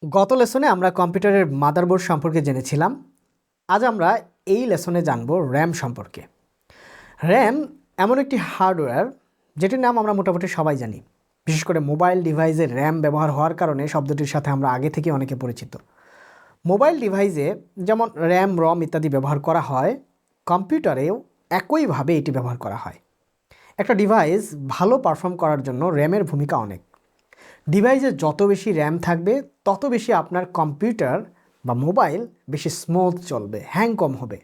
গত লেসনে আমরা কম্পিউটারের মাদারবোর্ড সম্পর্কে জেনেছিলাম। আজ আমরা এই লেসনে জানব র্যাম সম্পর্কে। র্যাম এমন একটি হার্ডওয়্যার যেটির নাম আমরা মোটামুটি সবাই জানি। বিশেষ করে মোবাইল ডিভাইসে র্যাম ব্যবহার হওয়ার কারণে শব্দটির সাথে আমরা আগে থেকে অনেকে পরিচিত। মোবাইল ডিভাইসে যেমন র্যাম, রম ইত্যাদি ব্যবহার করা হয়, কম্পিউটারেও একইভাবে এটি ব্যবহার করা হয়। একটা ডিভাইস ভালো পারফর্ম করার জন্য র্যামের ভূমিকা অনেক। ডিভাইসে যত বেশি র্যাম থাকবে তত বেশি আপনার কম্পিউটার বা মোবাইল বেশি স্মুথ চলবে, হ্যাং কম হবে।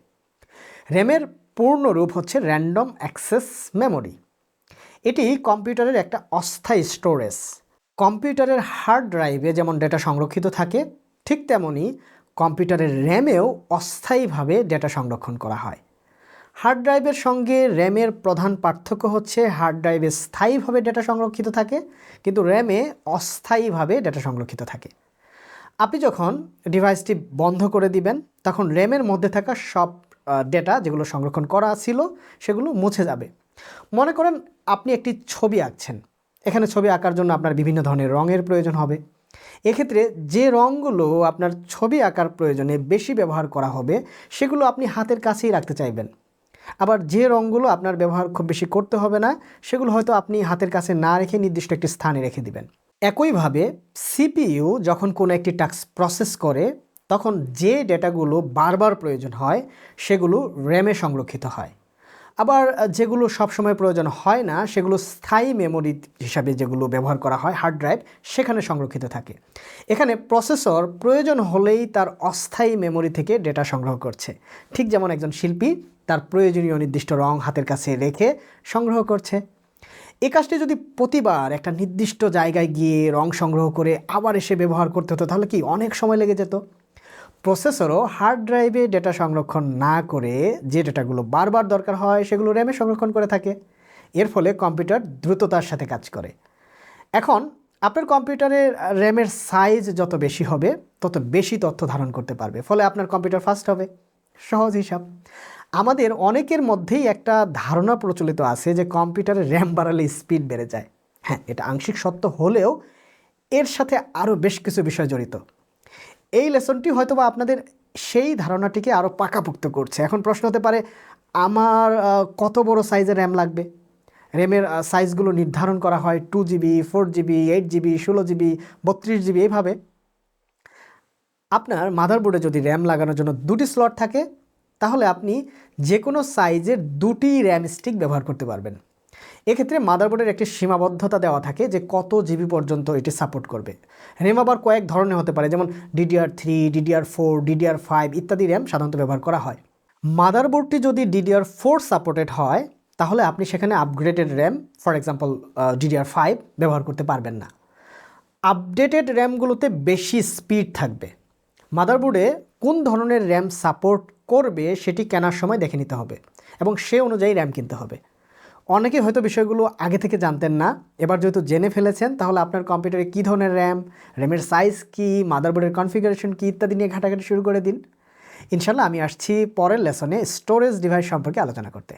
র্যামের পূর্ণ রূপ হচ্ছে র্যান্ডম অ্যাক্সেস মেমোরি। এটি কম্পিউটারের একটা অস্থায়ী স্টোরেজ। কম্পিউটারের হার্ড ড্রাইভে যেমন ডেটা সংরক্ষিত থাকে, ঠিক তেমনি কম্পিউটারের র্যামেও অস্থায়ীভাবে ডেটা সংরক্ষণ করা হয়। হার্ড ড্রাইভের সঙ্গে র্যামের প্রধান পার্থক্য হচ্ছে হার্ড ড্রাইভে স্থায়ীভাবে ডেটা সংরক্ষিত থাকে, কিন্তু র্যামে অস্থায়ীভাবে ডেটা সংরক্ষিত থাকে। আপনি যখন ডিভাইসটি বন্ধ করে দিবেন তখন র্যামের মধ্যে থাকা সব ডেটা যেগুলো সংরক্ষণ করা ছিল সেগুলো মুছে যাবে। মনে করেন আপনি একটি ছবি আঁকছেন। এখানে ছবি আঁকার জন্য আপনার বিভিন্ন ধরনের রঙের প্রয়োজন হবে। এক্ষেত্রে যে রঙগুলো আপনার ছবি আঁকার প্রয়োজনে বেশি ব্যবহার করা হবে সেগুলো আপনি হাতের কাছেই রাখতে চাইবেন। আবার যে রঙগুলো আপনার ব্যবহার খুব বেশি করতে হবে না সেগুলো হয়তো আপনি হাতের কাছে না রেখে নির্দিষ্ট একটি স্থানে রেখে দিবেন। একইভাবে সিপিইউ যখন কোনো একটি টাস্ক প্রসেস করে তখন যে ডেটাগুলো বারবার প্রয়োজন হয় সেগুলো র্যামে সংরক্ষিত হয়। আবার যেগুলো সবসময় প্রয়োজন হয় না সেগুলো স্থায়ী মেমোরি হিসাবে যেগুলো ব্যবহার করা হয় হার্ড ড্রাইভ, সেখানে সংরক্ষিত থাকে। এখানে প্রসেসর প্রয়োজন হলেই তার অস্থায়ী মেমোরি থেকে ডেটা সংগ্রহ করছে, ঠিক যেমন একজন শিল্পী তার প্রয়োজনীয় নির্দিষ্ট রং হাতের কাছে রেখে সংগ্রহ করছে। এই কাজটি যদি প্রতিবার একটা নির্দিষ্ট জায়গায় গিয়ে রং সংগ্রহ করে আবার এসে ব্যবহার করতে হতো তাহলে কি অনেক সময় লেগে যেত। প্রসেসরও হার্ড ড্রাইভে ডেটা সংরক্ষণ না করে যে ডেটাগুলো বারবার দরকার হয় সেগুলো র্যামে সংরক্ষণ করে থাকে। এর ফলে কম্পিউটার দ্রুততার সাথে কাজ করে। এখন আপনার কম্পিউটারের র্যামের সাইজ যত বেশি হবে তত বেশি তথ্য ধারণ করতে পারবে, ফলে আপনার কম্পিউটার ফাস্ট হবে। সহজ হিসাব। আমাদের অনেকের মধ্যেই একটা ধারণা প্রচলিত আছে যে কম্পিউটারের র্যাম বাড়ালে স্পিড বেড়ে যায়। হ্যাঁ, এটা আংশিক সত্য হলেও এর সাথে আরও বেশ কিছু বিষয় জড়িত। এই লেসনটি হয়তোবা আপনাদের সেই ধারণাটিকে আরও পাকাপোক্ত করছে। এখন প্রশ্ন হতে পারে, আমার কত বড় সাইজের র্যাম লাগবে? র্যামের সাইজগুলো নির্ধারণ করা হয় 2GB, 4GB, 8GB, 16GB, 32GB এইভাবে। আপনার মাদারবোর্ডে যদি র্যাম লাগানোর জন্য 2টি স্লট থাকে তাহলে আপনি যে কোনো সাইজের 2টি র্যাম স্টিক ব্যবহার করতে পারবেন। এক্ষেত্রে মাদারবোর্ডের একটি সীমাবদ্ধতা দেওয়া থাকে যে কত জিবি পর্যন্ত এটি সাপোর্ট করবে। র্যাম আবার কয়েক ধরনের হতে পারে, যেমন DDR3, DDR4, DDR5 ইত্যাদি র্যাম সাধারণত ব্যবহার করা হয়। মাদারবোর্ডটি যদি DDR4 সাপোর্টেড হয় তাহলে আপনি সেখানে upgraded RAM, for example DDR5 ব্যবহার করতে পারবেন না। আপডেটেড র্যামগুলোতে বেশি স্পিড থাকবে। মাদারবোর্ডে কোন ধরনের র্যাম সাপোর্ট করবে সেটি কেনার সময় দেখে নিতে হবে এবং সে অনুযায়ী র্যাম কিনতে হবে। অনেকে হয়তো বিষয়গুলো আগে থেকে জানতেন না, এবার যেহেতু জেনে ফেলেছেন তাহলে আপনার কম্পিউটারে কী ধরনের র্যাম, র্যামের সাইজ কী, মাদারবোর্ডের কনফিগারেশন কী ইত্যাদি নিয়ে ঘাটাঘাটি শুরু করে দিন। ইনশাল্লাহ আমি আসছি পরের লেসনে স্টোরেজ ডিভাইস সম্পর্কে আলোচনা করতে।